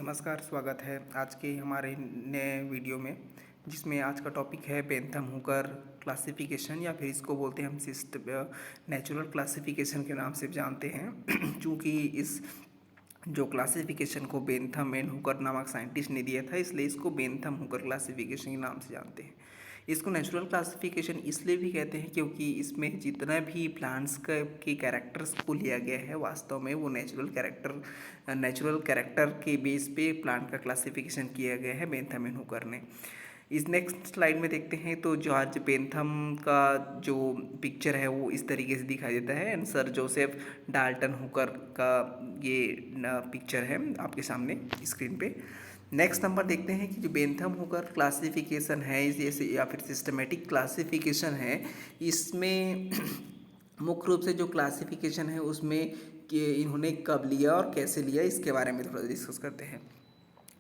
नमस्कार, स्वागत है आज के हमारे नए वीडियो में, जिसमें आज का टॉपिक है बेंथम हुकर क्लासिफिकेशन, या फिर इसको बोलते हैं हम नेचुरल क्लासिफिकेशन के नाम से जानते हैं। चूँकि इस जो क्लासिफिकेशन को बेंथम एंड हुकर नामक साइंटिस्ट ने दिया था, इसलिए इसको बेंथम हुकर क्लासिफिकेशन के नाम से जानते हैं। इसको नेचुरल क्लासिफिकेशन इसलिए भी कहते हैं क्योंकि इसमें जितना भी प्लांट्स के कैरेक्टर्स को लिया गया है, वास्तव में वो नेचुरल कैरेक्टर के बेस पे प्लांट का क्लासिफिकेशन किया गया है बेंथम एंड हुकर ने। इस नेक्स्ट स्लाइड में देखते हैं तो जॉर्ज बेंथम का जो पिक्चर है वो इस तरीके से दिखाई देता है, and sir Joseph Dalton Hooker का ये पिक्चर है आपके सामने स्क्रीन पे। नेक्स्ट नंबर देखते हैं कि जो बेंथम हुकर क्लासिफिकेशन है, जैसे या फिर सिस्टमेटिक क्लासिफिकेशन है, इसमें मुख्य रूप से जो क्लासिफिकेशन है उसमें कि इन्होंने कब लिया और कैसे लिया, इसके बारे में थोड़ा डिस्कस करते हैं।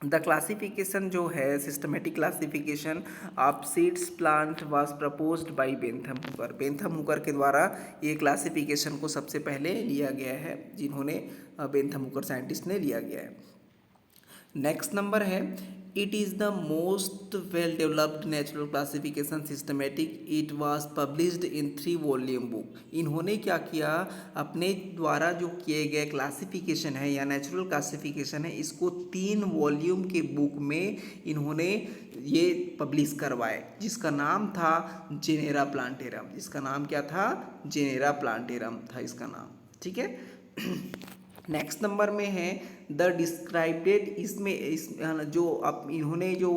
द क्लासिफिकेशन जो है, systematic classification of seeds plant was proposed by Bentham Hooker. Bentham Hooker के द्वारा ये क्लासिफिकेशन को सबसे पहले लिया गया है, जिन्होंने बेंथम हुकर साइंटिस्ट ने लिया गया है। नेक्स्ट नंबर है, it is the most well developed natural classification systematic, it was published in 3 volume book. इन्होंने क्या किया, अपने द्वारा जो किए गए क्लासिफिकेशन है या नेचुरल क्लासिफिकेशन है, इसको 3 वॉल्यूम के बुक में इन्होंने ये पब्लिश करवाए, जिसका नाम था जेनेरा प्लांटेरम। इसका नाम क्या था? जेनेरा प्लांटेरम था इसका नाम, ठीक है। नेक्स्ट नंबर में है द डिस्क्राइबेड, इसमें जो अब इन्होंने जो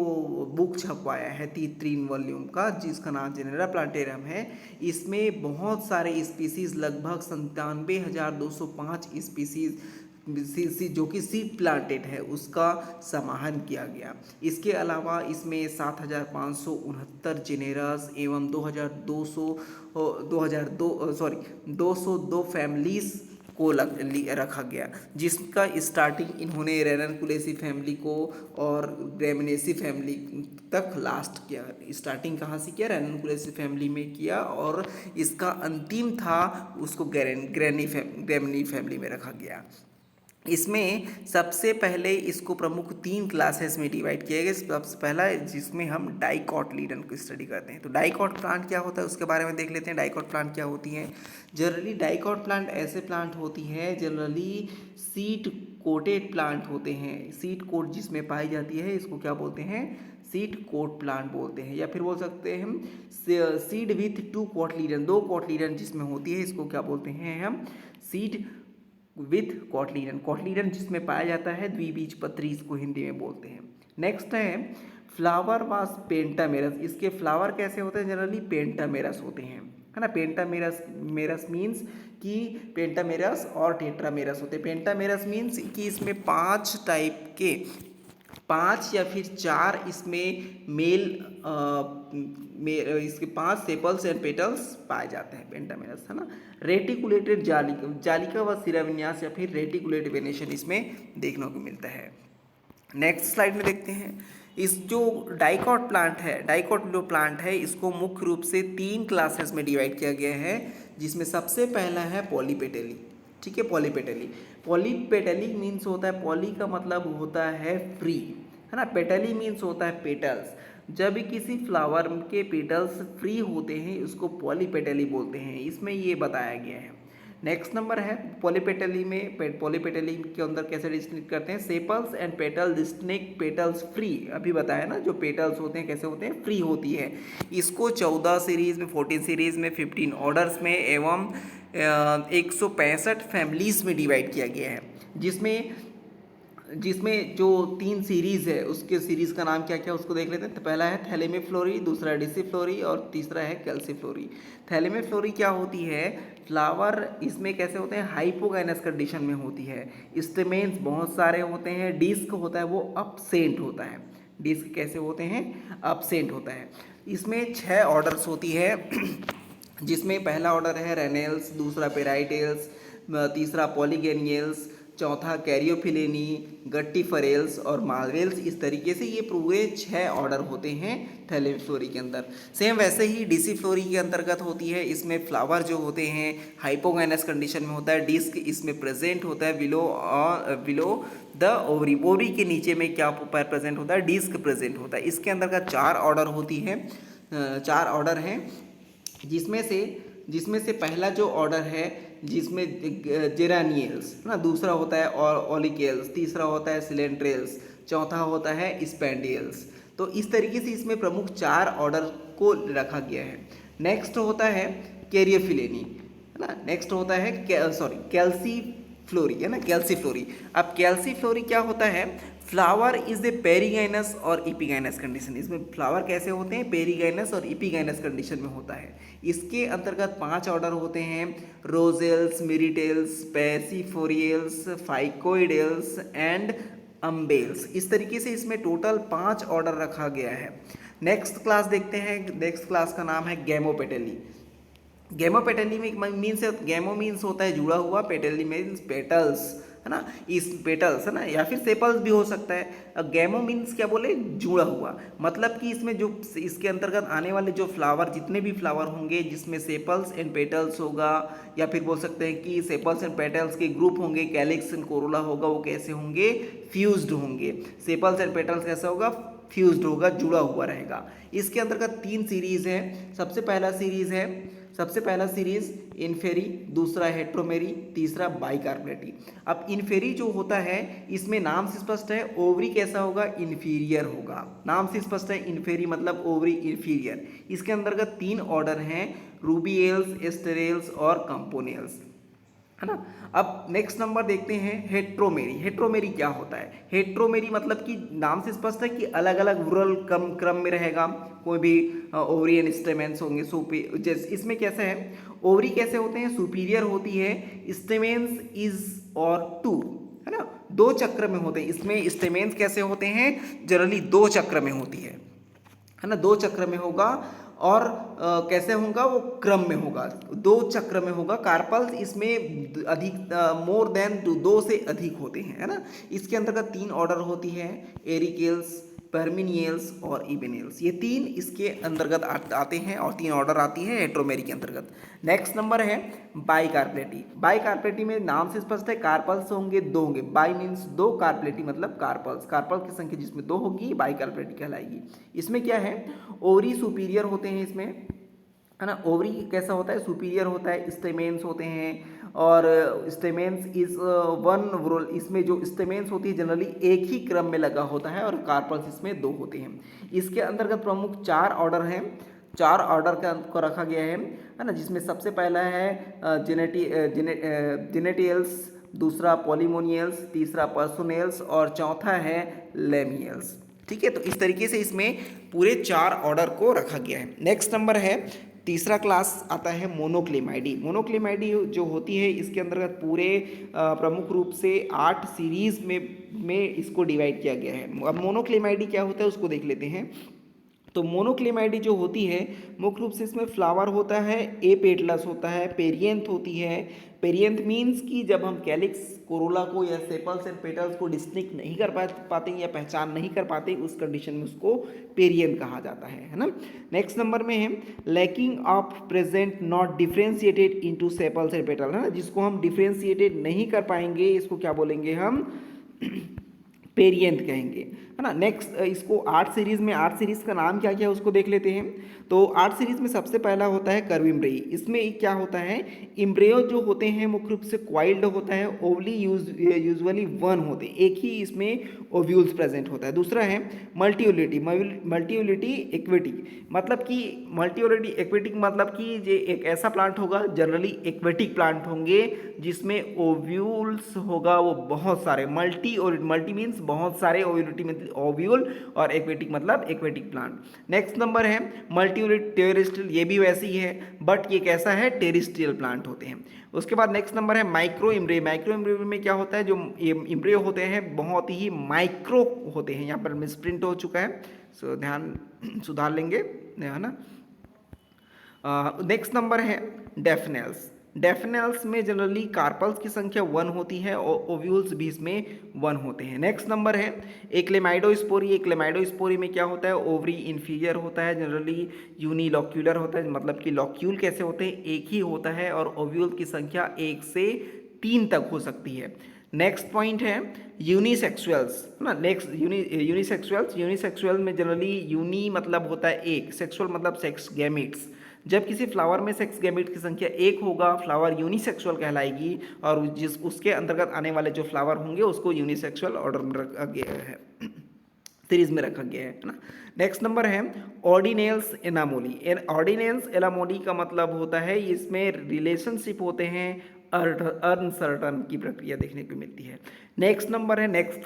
बुक छपवाया है 3 वॉल्यूम का, जिसका नाम जेनेरा प्लांटेरम है, इसमें बहुत सारे स्पीसीज़, लगभग 97,205 स्पीसीज़ जो कि सीड प्लांटेड है, उसका समाहन किया गया। इसके अलावा इसमें 7,569 जेनेरास एवं 202 फैमिलीज़ को रखा गया, जिसका स्टार्टिंग इन्होंने रेननकुलेसी फैमिली को और ग्रेमिनेसी फैमिली तक लास्ट किया। स्टार्टिंग कहाँ से किया? रेननकुलेसी फैमिली में किया, और इसका अंतिम था उसको ग्रेमिनी फैमिली में रखा गया। इसमें सबसे पहले इसको प्रमुख 3 क्लासेस में डिवाइड किया गया। सबसे पहला जिसमें हम डाइकोटिलीडन को स्टडी करते हैं। तो डाइकोट प्लांट क्या होता है उसके बारे में देख लेते हैं। डाइकोट प्लांट क्या होती हैं? जनरली डाइकोट प्लांट ऐसे प्लांट होती हैं, जनरली सीड कोटेड प्लांट होते हैं। सीड कोट जिसमें पाई जाती है, इसको क्या बोलते हैं? सीड कोट प्लांट बोलते हैं, या फिर बोल सकते हैं हम सीड विथ 2 कोटलीडन, 2 कोटलीडन जिसमें होती है, इसको क्या बोलते हैं हम? सीड विथ कोटलीडन जिसमें पाया जाता है द्विबीजपत्री, इसको हिंदी में बोलते हैं। नेक्स्ट है फ्लावर वास पेंटामेरस। इसके फ्लावर कैसे होते हैं? जनरली पेंटामेरस होते हैं, है ना। पेंटामेरस मीन्स कि पेंटामेरस और टेट्रामेरस होते हैं। पेंटामेरस मीन्स कि इसमें 5 टाइप के 5 या फिर 4 इसमें इसके 5 सेपल्स एंड पेटल्स पाए जाते हैं पेंटामेरस, है ना। रेटिकुलेटेड जालिका व शिराविन्यास या फिर रेटिकुलेटेड वेनेशन इसमें देखने को मिलता है। नेक्स्ट स्लाइड में देखते हैं, इस जो डाइकोट प्लांट है, इसको मुख्य रूप से 3 क्लासेस में डिवाइड किया गया है, जिसमें सबसे पहला है पॉलीपेटली, ठीक है। पॉलीपेटली मीन्स होता है, पॉली का मतलब होता है फ्री, है ना। पेटली मीन्स होता है पेटल्स। जब किसी फ्लावर के पेटल्स फ्री होते हैं, उसको पॉलीपेटली बोलते हैं, इसमें ये बताया गया है। नेक्स्ट नंबर है पॉलीपेटली के अंदर कैसे डिस्टिंक्ट करते हैं? Sepals and petal distinct petals free, अभी बताया ना, जो पेटल्स होते हैं कैसे होते हैं? फ्री होती है। इसको 14 सीरीज में, 14 सीरीज में, 15 ऑर्डर्स में एवं 165 फैमिलीज में डिवाइड किया गया है, जिसमें जो 3 सीरीज़ है उसके सीरीज़ का नाम क्या क्या उसको देख लेते हैं। तो पहला है थैलेमिफ्लोरी, दूसरा डिसिफ्लोरी और तीसरा है कैल्सीफ्लोरी। थैलेमिफ्लोरी क्या होती है? फ्लावर इसमें कैसे होते हैं? हाइपोगाइनस कंडीशन में होती है। स्टेमेन्स बहुत सारे होते हैं। डिस्क होता है वो अपसेंट होता है। डिस्क कैसे होते हैं? अपसेंट होता है। इसमें 6 ऑर्डर्स होती है, जिसमें पहला ऑर्डर है रेनेल्स, दूसरा पेराइटेल्स, तीसरा पॉलीगेनियल्स, चौथा कैरियोफिलेनी, गट्टीफरेल्स और मार्वेल्स। इस तरीके से ये पूरे 6 ऑर्डर होते हैं थैलेडोफ्लोरी के अंदर। सेम वैसे ही डिसिफ्लोरी के अंतर्गत होती है। इसमें फ्लावर जो होते हैं हाइपोगाइनस कंडीशन में होता है। डिस्क इसमें प्रेजेंट होता है बिलो द ओवरी। ओवरी के नीचे में क्या प्रेजेंट होता है? डिस्क प्रेजेंट होता है। इसके अंतर्गत 4 ऑर्डर होती है, 4 ऑर्डर हैं, जिसमें से पहला जो ऑर्डर है जिसमें जेरानियल्स ना, दूसरा होता है और ओलिकेल्स, तीसरा होता है सिलेंट्रेल्स, चौथा होता है स्पेंडियल्स। तो इस तरीके से इसमें प्रमुख 4 ऑर्डर को रखा गया है। नेक्स्ट होता है कैरियोफिलेनी, है ना। नेक्स्ट होता है कैल्सीफ्लोरी, है ना, कैल्सीफ्लोरी। अब कैल्सीफ्लोरी क्या होता है? फ्लावर इज ए पेरीगाइनस और इपिगाइनस कंडीशन। इसमें फ्लावर कैसे होते हैं? पेरीगाइनस और इपिगाइनस कंडीशन में होता है। इसके अंतर्गत 5 ऑर्डर होते हैं, रोजेल्स, मिरिटेल्स, पैसिफोरियल्स, फाइकोइडेल्स एंड अम्बेल्स। इस तरीके से इसमें टोटल 5 ऑर्डर रखा गया है। नेक्स्ट क्लास देखते हैं। नेक्स्ट क्लास का नाम है गैमोपेटेली। गैमोपेटेली में मीन्स, गैमो मीन्स होता है जुड़ा हुआ, पेटेली मीन्स पेटल्स, है ना, इस पेटल्स, है ना, या फिर सेपल्स भी हो सकता है। गैमो मीन्स क्या बोले? जुड़ा हुआ। मतलब कि इसमें जो इसके अंतर्गत आने वाले जो फ्लावर, जितने भी फ्लावर होंगे जिसमें सेपल्स एंड पेटल्स होगा, या फिर बोल सकते हैं कि सेपल्स एंड पेटल्स के ग्रुप होंगे, कैलिक्स एंड कोरोला होगा, वो कैसे होंगे? फ्यूज्ड होंगे। सेपल्स एंड पेटल्स कैसा होगा? फ्यूज्ड होगा, जुड़ा हुआ रहेगा। इसके अंतर्गत 3 सीरीज है। सबसे पहला सीरीज इन्फेरी, दूसरा हेट्रोमेरी, तीसरा बाइकार्पेटी। अब इन्फेरी जो होता है, इसमें नाम से स्पष्ट है ओवरी कैसा होगा? इन्फीरियर होगा। नाम से स्पष्ट है, इन्फेरी मतलब ओवरी इन्फीरियर। इसके अंतर्गत 3 ऑर्डर हैं, रूबियल्स, एस्टेरेल्स और कंपोनेल्स, है ना। अब नेक्स्ट नंबर देखते हैं हेट्रोमेरी। हेट्रोमेरी क्या होता है? हेट्रोमेरी मतलब कि नाम से स्पष्ट है कि अलग अलग रूरल क्रम में रहेगा। कोई भी ओवरियन स्टेमेंस होंगे, जैसे इसमें कैसे है, ओवरी कैसे होते हैं? सुपीरियर होती है, स्टेमेंस इज और 2, है ना, 2 चक्र में होते हैं। इसमें स्टेमेंस कैसे होते हैं? जनरली 2 चक्र में होती है ना, 2 चक्र में होगा। और कैसे होगा? वो क्रम में होगा, 2 चक्र में होगा। कार्पल्स इसमें अधिक मोर देन 2 से अधिक होते हैं, है ना। इसके अंतर्गत 3 ऑर्डर होती है, एरिकेल्स, परमिनियल्स और इबेनियल्स। ये 3 इसके अंतर्गत आते हैं और 3 ऑर्डर आती है हेट्रोमेरी के अंतर्गत। नेक्स्ट नंबर है बाइकार्पेटी। बाइकार्पेटी में नाम से स्पष्ट है, कार्पल्स होंगे 2 होंगे। बाई मीन्स 2, कार्पेटी मतलब कार्पल्स। कार्पल्स की संख्या जिसमें 2 होगी बाइकार्पेटी कहलाएगी। इसमें क्या है? ओवरी सुपीरियर होते हैं इसमें, है ना। ओवरी कैसा होता है? सुपीरियर होता है। स्टेमेंस होते हैं और स्टेमेंस इज वन रोल। इसमें जो स्टेमेंस होती है जनरली एक ही क्रम में लगा होता है और कार्पल्स इसमें 2 होते हैं। इसके अंतर्गत प्रमुख 4 ऑर्डर हैं, 4 ऑर्डर को रखा गया है ना। जिसमें सबसे पहला है जेनेटियल्स, दूसरा पॉलीमोनियल्स, तीसरा पर्सोनेल्स और चौथा है लेमियल्स। ठीक है, तो इस तरीके से इसमें पूरे 4 ऑर्डर को रखा गया है। नेक्स्ट नंबर है, तीसरा क्लास आता है मोनोक्लेमाइडी। मोनोक्लेमाइडी जो होती है इसके अंतर्गत पूरे प्रमुख रूप से 8 सीरीज में इसको डिवाइड किया गया है। अब मोनोक्लेमाइडी क्या होता है उसको देख लेते हैं। तो मोनोक्लेमाइडी जो होती है मुख्य रूप से इसमें फ्लावर होता है, एपेटलस होता है, पेरियंथ होती है। पेरियंथ मीन्स कि जब हम कैलिक्स, कोरोला को या सेपल्स एंड पेटल्स को डिस्टिंक्ट नहीं कर पाते या पहचान नहीं कर पाते, उस कंडीशन में उसको पेरियंथ कहा जाता है ना। नेक्स्ट नंबर में है lacking of present not differentiated into sepals and petal, है ना। जिसको हम डिफ्रेंशिएटेड नहीं कर पाएंगे इसको क्या बोलेंगे हम? पेरियंथ कहेंगे, है ना। नेक्स्ट इसको 8 सीरीज में, 8 सीरीज का नाम क्या क्या है उसको देख लेते हैं। तो 8 सीरीज में सबसे पहला होता है कर्विम्ब्रेई। इसमें क्या होता है? इम्ब्रियो जो होते हैं मुख्य रूप से क्वाइल्ड होता है, ओवली यूजुअली 1 होते हैं, एक ही इसमें ओव्यूल्स प्रेजेंट होता है। दूसरा है मल्टीओलिटी। मल्टीओलिटी एक्वेटिक मतलब कि मल्टीओलिटी एक्वेटिक मतलब कि ये एक ऐसा प्लांट होगा, जनरली एक्वेटिक प्लांट होंगे जिसमें ओव्यूल्स होगा वो बहुत सारे। मल्टी मीन्स बहुत सारे, ओव्यूलिटी मतलब ओव्यूल और एक्वेटिक मतलब एक्वेटिक प्लांट। नेक्स्ट नंबर है मल्टीओलिट टेरेस्ट्रियल। ये भी वैसे ही है बट ये कैसा है? टेरेस्ट्रियल प्लांट होते हैं। उसके बाद नेक्स्ट नंबर है माइक्रो इम्ब्रियो। माइक्रो इम्ब्रियो में क्या होता है? जो इम्ब्रियो होते हैं बहुत ही माइक्रो होते हैं। यहाँ पर मिसप्रिंट हो चुका है, सो ध्यान सुधार लेंगे, है ना। नेक्स्ट नंबर है डेफनेल्स। डेफिनेल्स में जनरली कार्पल्स की संख्या 1 होती है और ओव्यूल्स भी इसमें 1 होते हैं। नेक्स्ट नंबर है एक्लेमाइडोस्पोरी। एक्लेमाइडोस्पोरी में क्या होता है, ओवरी इन्फीरियर होता है, जनरली यूनिलॉक्यूलर होता है, मतलब कि लॉक्यूल कैसे होते हैं, एक ही होता है और ओव्यूल की संख्या 1 से 3 तक हो सकती है। नेक्स्ट पॉइंट है यूनिसेक्सुअल्स, है ना। नेक्स्ट यूनिसेक्सुअल में जनरली यूनी मतलब होता है एक, सेक्सुअल मतलब सेक्स गैमेट्स। जब किसी फ्लावर में सेक्स गैमेट की संख्या 1 होगा, फ्लावर यूनिसेक्सुअल कहलाएगी और जिस उसके अंतर्गत आने वाले जो फ्लावर होंगे उसको यूनिसेक्सुअल ऑर्डर में रखा गया है, सीरीज में रखा गया है ना। नेक्स्ट नंबर है ऑर्डिनेल्स एनामोली। ऑर्डिनेल्स एनामोली का मतलब होता है इसमें रिलेशनशिप होते हैं, अनसर्टन की प्रक्रिया देखने को मिलती है। नेक्स्ट नंबर है, नेक्स्ट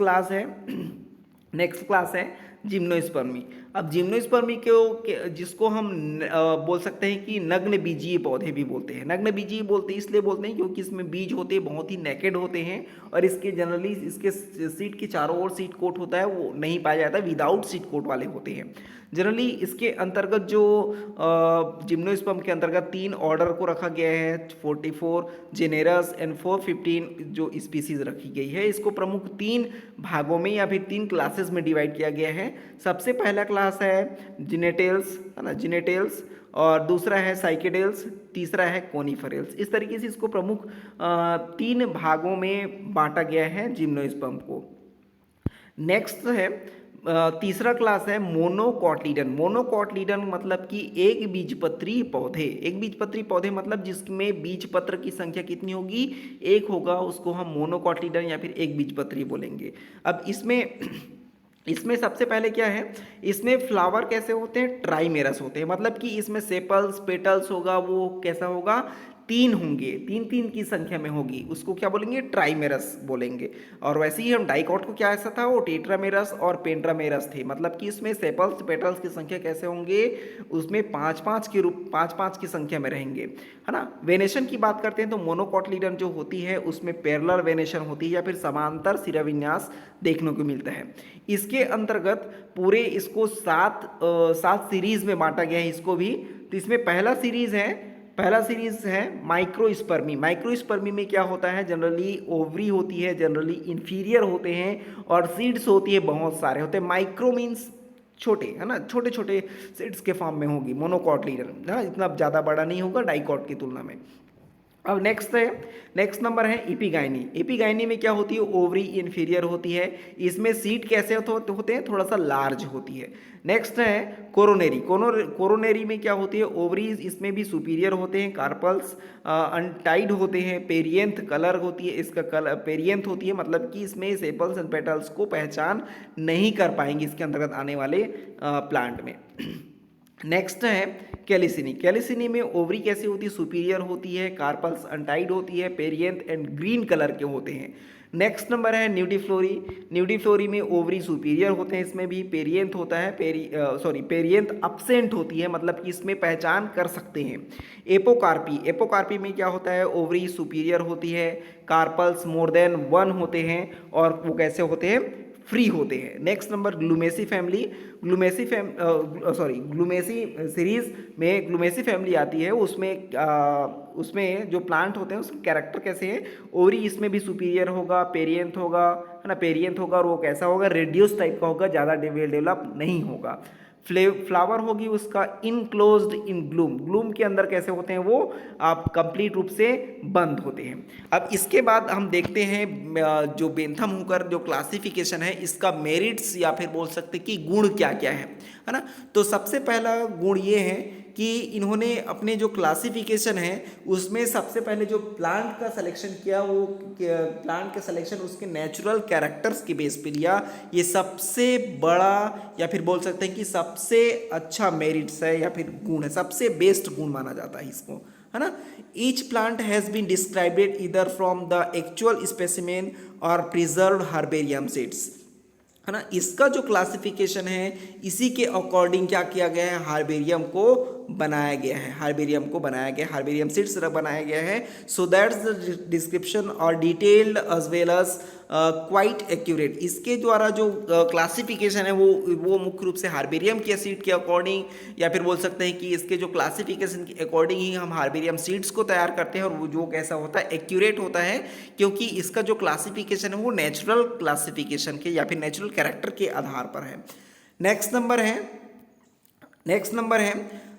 क्लास है जिम्नोस्पर्मी। अब जिम्नोस्पर्मी को जिसको हम बोल सकते हैं कि नग्न बीजीय पौधे भी बोलते हैं। नग्न बीजीय इसलिए बोलते हैं क्योंकि इसमें बीज होते हैं बहुत ही नेकेड होते हैं और इसके जनरली इसके सीड के चारों ओर सीड कोट होता है, वो नहीं पाया जाता, विदाउट सीड कोट वाले होते हैं। जनरली इसके अंतर्गत जो जिम्नोस्पर्म के अंतर्गत 3 ऑर्डर को रखा गया है, 44 जेनेरस एंड 415 जो स्पीसीज रखी गई है। इसको प्रमुख 3 भागों में या फिर 3 क्लासेस में डिवाइड किया गया है। सबसे पहला क्लास है जिनेटेल्स, है ना, जिनेटेल्स, और दूसरा है साइकेडेल्स, तीसरा है कोनिफरेल्स। इस तरीके से इसको प्रमुख 3 भागों में बांटा गया है जिम्नोस्पर्म को। नेक्स्ट है तीसरा क्लास है मोनोकॉटलीडन। मोनोकॉटलीडन मतलब कि एक बीजपत्री पौधे मतलब जिसमें बीजपत्र की संख्या कितनी होगी, 1 होगा, उसको हम मोनोकॉटलीडन या फिर एक बीजपत्री बोलेंगे। अब इसमें सबसे पहले क्या है, इसमें फ्लावर कैसे होते हैं, ट्राइमेरस होते हैं, मतलब कि इसमें सेपल्स पेटल्स होगा वो कैसा होगा, 3 होंगे, 3 की संख्या में होगी, उसको क्या बोलेंगे, ट्राइमेरस बोलेंगे। और वैसे ही हम डाइकॉट को क्या ऐसा था, वो टेट्रामेरस और पेंट्रामेरस थे, मतलब कि इसमें सेपल्स पेटल्स की संख्या कैसे होंगे, उसमें 5 की संख्या में रहेंगे, है ना। वेनेशन की बात करते हैं तो मोनोकॉटलीडन जो होती है उसमें पैरेलल वेनेशन होती है या फिर समांतर शिराविन्यास देखने को मिलता है। इसके अंतर्गत पूरे इसको 7 सीरीज में बांटा गया है इसको भी। तो इसमें पहला सीरीज है माइक्रोस्पर्मी। माइक्रोस्पर्मी में क्या होता है, जनरली ओवरी होती है, जनरली इंफीरियर होते हैं और सीड्स होती है, बहुत सारे होते हैं। माइक्रो मीन्स छोटे, है ना, छोटे छोटे सीड्स के फॉर्म में होगी मोनोकॉटलीडन, है ना, इतना ज़्यादा बड़ा नहीं होगा डाइकॉट की तुलना में। अब नेक्स्ट नंबर है एपिगाइनी। एपिगाइनी में क्या होती है, ओवरी इन्फीरियर होती है, इसमें सीड कैसे होते हैं, थोड़ा सा लार्ज होती है। नेक्स्ट है कोरोनेरी। कोरोनेरी में क्या होती है, ओवरीज इसमें भी सुपीरियर होते हैं, कार्पल्स अनटाइड होते हैं, पेरियंथ कलर होती है, इसका कलर पेरियंथ होती है, मतलब कि इसमें सेपल्स एंड पेटल्स को पहचान नहीं कर पाएंगे इसके अंतर्गत आने वाले प्लांट में। नेक्स्ट है कैलिसिनी। कैलिसिनी में ओवरी कैसी होती है, सुपीरियर होती है, कार्पल्स अनटाइड होती है, पेरियंथ एंड ग्रीन कलर के होते हैं। नेक्स्ट नंबर है न्यूडीफ्लोरी। न्यूडीफ्लोरी में ओवरी सुपीरियर होते हैं, इसमें भी पेरियंथ होता है, पेरियंथ अब्सेंट होती है, मतलब कि इसमें पहचान कर सकते हैं। एपोकार्पी। एपोकार्पी में क्या होता है, ओवरी सुपीरियर होती है, कार्पल्स मोर देन 1 होते हैं और वो कैसे होते हैं, फ्री होते हैं। Next number ग्लूमेसी family. ग्लूमेसी सीरीज में ग्लूमेसी फैमिली आती है, उसमें जो प्लांट होते हैं उसके कैरेक्टर कैसे हैं, ओवरी इसमें भी सुपीरियर होगा, पेरियंथ होगा, है ना, पेरियंथ होगा और वो कैसा होगा, रेडियस टाइप का होगा, ज़्यादा डेवलप नहीं होगा। फ्लावर होगी उसका इनक्लोज्ड इन ग्लूम। ग्लूम के अंदर कैसे होते हैं, वो आप कंप्लीट रूप से बंद होते हैं। अब इसके बाद हम देखते हैं जो बेंथम हुकर जो क्लासिफिकेशन है इसका मेरिट्स या फिर बोल सकते हैं कि गुण क्या क्या है ना। तो सबसे पहला गुण ये है कि इन्होंने अपने जो क्लासिफिकेशन है उसमें सबसे पहले जो प्लांट का सिलेक्शन किया, वो प्लांट का सिलेक्शन उसके नेचुरल कैरेक्टर्स के बेस पे लिया। ये सबसे बड़ा या फिर बोल सकते हैं कि सबसे अच्छा मेरिट्स है या फिर गुण है, सबसे बेस्ट गुण माना जाता है इसको, है ना। Each plant has been described इधर फ्रॉम द एक्चुअल स्पेसिमेन और प्रिजर्व्ड हर्बेरियम सीड्स, है ना। इसका जो क्लासिफिकेशन है इसी के अकॉर्डिंग क्या किया गया है, हार्बेरियम को बनाया गया है, हार्बेरियम को बनाया गया, हार्बेरियम सीड्स बनाया गया है। सो दैट्स द डिस्क्रिप्शन और detailed as well as quite accurate. इसके द्वारा जो क्लासिफिकेशन है वो मुख्य रूप से हार्बेरियम के सीड के अकॉर्डिंग, या फिर बोल सकते हैं कि इसके जो क्लासिफिकेशन के अकॉर्डिंग ही हम हार्बेरियम सीड्स को तैयार करते हैं, और वो जो कैसा होता है, एक्यूरेट होता है, क्योंकि इसका जो क्लासिफिकेशन है वो नेचुरल क्लासिफिकेशन के या फिर नेचुरल कैरेक्टर के आधार पर है। नेक्स्ट नंबर है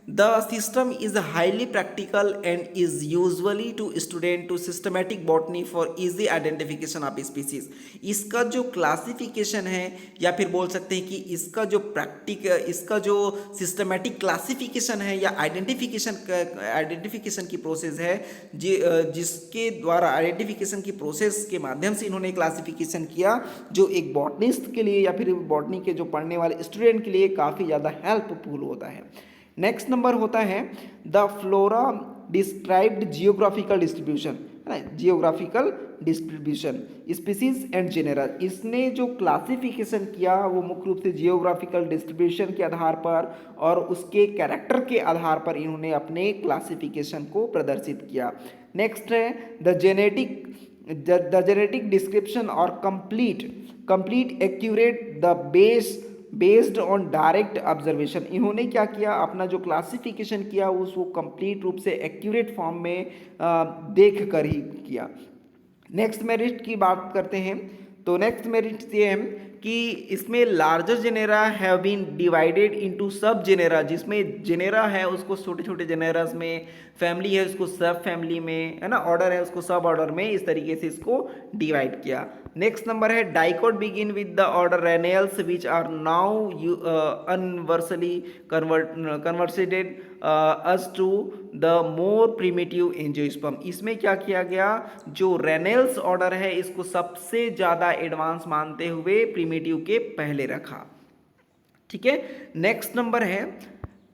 the system is highly practical and is usually to student to systematic botany for easy identification of species. इसका जो क्लासिफिकेशन है या फिर बोल सकते हैं कि इसका जो सिस्टमैटिक क्लासिफिकेशन है या आइडेंटिफिकेशन की प्रोसेस है, जिसके द्वारा आइडेंटिफिकेशन की प्रोसेस के माध्यम से इन्होंने क्लासिफिकेशन किया, जो एक बॉटनिस्ट के लिए या फिर बॉटनी के जो पढ़ने वाले स्टूडेंट के लिए काफ़ी ज़्यादा हेल्पफुल होता है। नेक्स्ट नंबर होता है the flora described geographical distribution, है ना, geographical distribution species and genera. इसने जो क्लासिफिकेशन किया वो मुख्य रूप से जियोग्राफिकल डिस्ट्रीब्यूशन के आधार पर और उसके कैरेक्टर के आधार पर इन्होंने अपने क्लासिफिकेशन को प्रदर्शित किया। नेक्स्ट है द जेनेटिक डिस्क्रिप्शन और complete accurate the based on direct observation. इन्होंने क्या किया, अपना जो क्लासिफिकेशन किया उसको कंप्लीट रूप से एक्यूरेट फॉर्म में देख कर ही किया। नेक्स्ट मेरिट की बात करते हैं, तो नेक्स्ट मेरिट ये है कि इसमें larger genera have been divided into subgenera, जिसमें जेनेरा है उसको छोटे छोटे जेनेरास में, फैमिली है उसको सब फैमिली में, है ना, ऑर्डर है उसको सब ऑर्डर में, इस तरीके से इसको डिवाइड किया। नेक्स्ट नंबर है dicot begin with the order ranales which are now universally considered as to the more primitive angiosperm. इसमें क्या किया गया, जो रेनेल्स ऑर्डर है इसको सबसे ज़्यादा एडवांस मानते हुए प्रिमिटिव के पहले रखा। ठीक है, नेक्स्ट नंबर है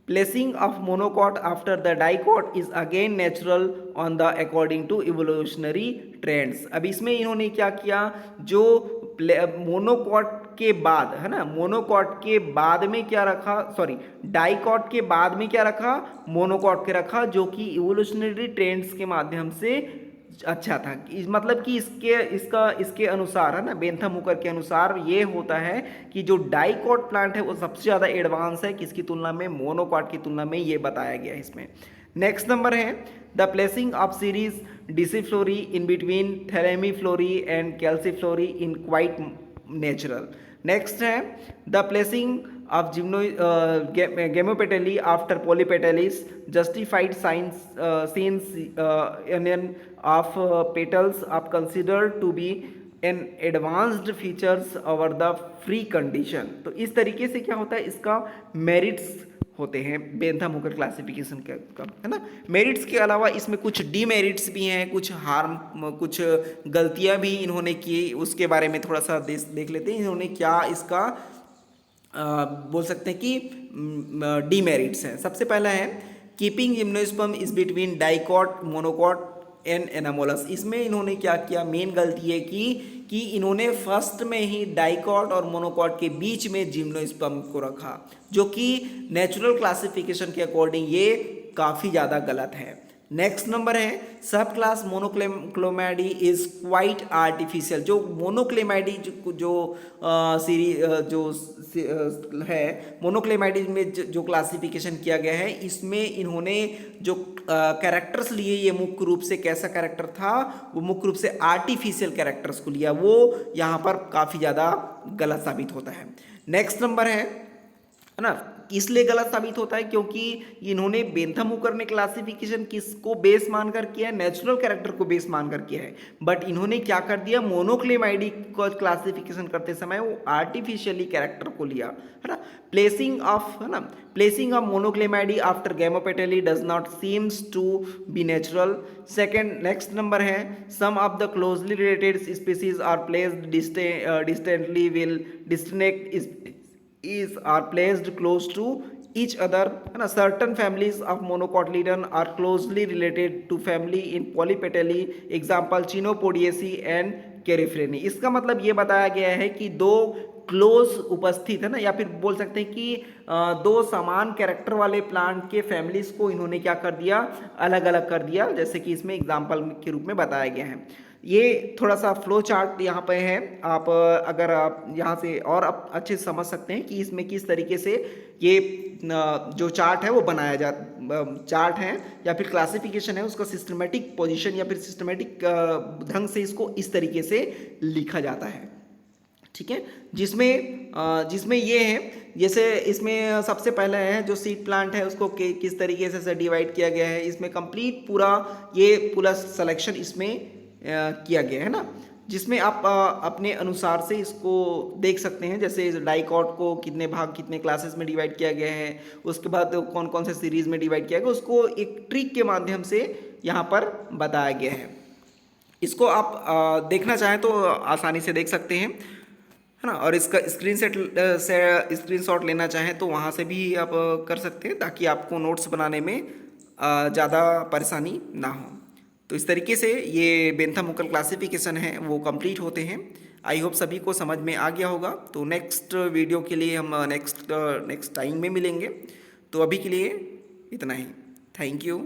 placing of monocot after the dicot is again natural on the according to evolutionary trends. अब इसमें इन्होंने क्या किया, जो मोनोकॉट के बाद, है ना, मोनोकॉट के बाद में क्या रखा, सॉरी डाइकॉट के बाद में क्या रखा, मोनोकॉट के रखा, जो कि इवोल्यूशनरी ट्रेंड्स के माध्यम से अच्छा था। मतलब कि इसके अनुसार, है ना, बेंथम हुकर के अनुसार ये होता है कि जो डाइकॉट प्लांट है वो सबसे ज़्यादा एडवांस है, किसकी तुलना में, मोनोकॉट की तुलना में, ये बताया गया है इसमें। नेक्स्ट नंबर है the placing of series Disciflorae in between Thalamiflorae and Calyciflorae in quite natural. Next है the placing of Gemopetali after Polypetalis justified since union of petals are considered to be an advanced features over the free condition। तो इस तरीके से क्या होता है, इसका merits होते हैं बेंथम हुकर क्लासिफिकेशन का, है ना। मेरिट्स के अलावा इसमें कुछ डीमेरिट्स भी हैं, कुछ गलतियां भी इन्होंने की, उसके बारे में थोड़ा सा देख लेते हैं इन्होंने क्या इसका बोल सकते हैं कि डीमेरिट्स हैं। सबसे पहला है keeping gymnosperm is between dicot monocot and anomalous. इसमें इन्होंने क्या किया, मेन गलती है कि इन्होंने फर्स्ट में ही डाइकॉट और मोनोकॉट के बीच में जिम्नोस्पर्म को रखा, जो कि नेचुरल क्लासिफिकेशन के अकॉर्डिंग ये काफ़ी ज़्यादा गलत है। नेक्स्ट नंबर है सब क्लास मोनोक्लेमाइडी इज क्वाइट आर्टिफिशियल। जो मोनोक्लेमाइडी है, मोनोक्लेमाइडी में जो क्लासिफिकेशन किया गया है, इसमें इन्होंने जो कैरेक्टर्स लिए, ये मुख्य रूप से कैसा कैरेक्टर था, वो मुख्य रूप से आर्टिफिशियल कैरेक्टर्स को लिया, वो यहाँ पर काफ़ी ज़्यादा गलत साबित होता है। नेक्स्ट नंबर है ना, इसलिए गलत साबित होता है क्योंकि इन्होंने बेंथम हुकर ने क्लासिफिकेशन किसको बेस मानकर किया है, नेचुरल कैरेक्टर को बेस मानकर किया है, बट इन्होंने क्या कर दिया, मोनोक्लेमाइडी को क्लासिफिकेशन करते समय वो आर्टिफिशियली कैरेक्टर को लिया, है ना। Placing of Monochlamydeae after Gamopetalae does not seems to be natural. Second, next number है some of the closely related species are placed distantly will distinct is are placed close to each other, है ना। certain families of monocotyledon are closely related to family in polypetally, example Chenopodiaceae and Caryophyllene। इसका मतलब ये बताया गया है कि दो क्लोज उपस्थित है ना, या फिर बोल सकते हैं कि दो समान कैरेक्टर वाले प्लांट के फैमिलीज को इन्होंने क्या कर दिया, अलग अलग कर दिया, जैसे कि इसमें एग्जाम्पल के रूप में बताया गया है। ये थोड़ा सा फ्लो चार्ट यहाँ पे है, आप अगर आप यहाँ से और आप अच्छे से समझ सकते हैं कि इसमें किस तरीके से ये जो चार्ट है वो बनाया जा चार्ट है या फिर क्लासिफिकेशन है, उसका सिस्टमेटिक पोजीशन या फिर सिस्टमेटिक ढंग से इसको इस तरीके से लिखा जाता है। ठीक है, जिसमें ये है, जैसे इसमें सबसे पहले है जो सीड प्लांट है उसको किस तरीके से डिवाइड किया गया है, इसमें कंप्लीट ये पूरा सिलेक्शन इसमें किया गया है ना, जिसमें आप अपने अनुसार से इसको देख सकते हैं। जैसे डाइकॉट को कितने भाग कितने क्लासेस में डिवाइड किया गया है, उसके बाद कौन कौन से सीरीज में डिवाइड किया गया, उसको एक ट्रिक के माध्यम से यहाँ पर बताया गया है। इसको आप देखना चाहें तो आसानी से देख सकते हैं, है ना। और इसका स्क्रीनशॉट लेना चाहें तो वहाँ से भी आप कर सकते हैं, ताकि आपको नोट्स बनाने में ज़्यादा परेशानी ना हो। तो इस तरीके से ये बेंथम हुकर क्लासिफिकेशन है वो कंप्लीट होते हैं। आई होप सभी को समझ में आ गया होगा। तो नेक्स्ट वीडियो के लिए हम नेक्स्ट टाइम में मिलेंगे। तो अभी के लिए इतना ही। Thank you.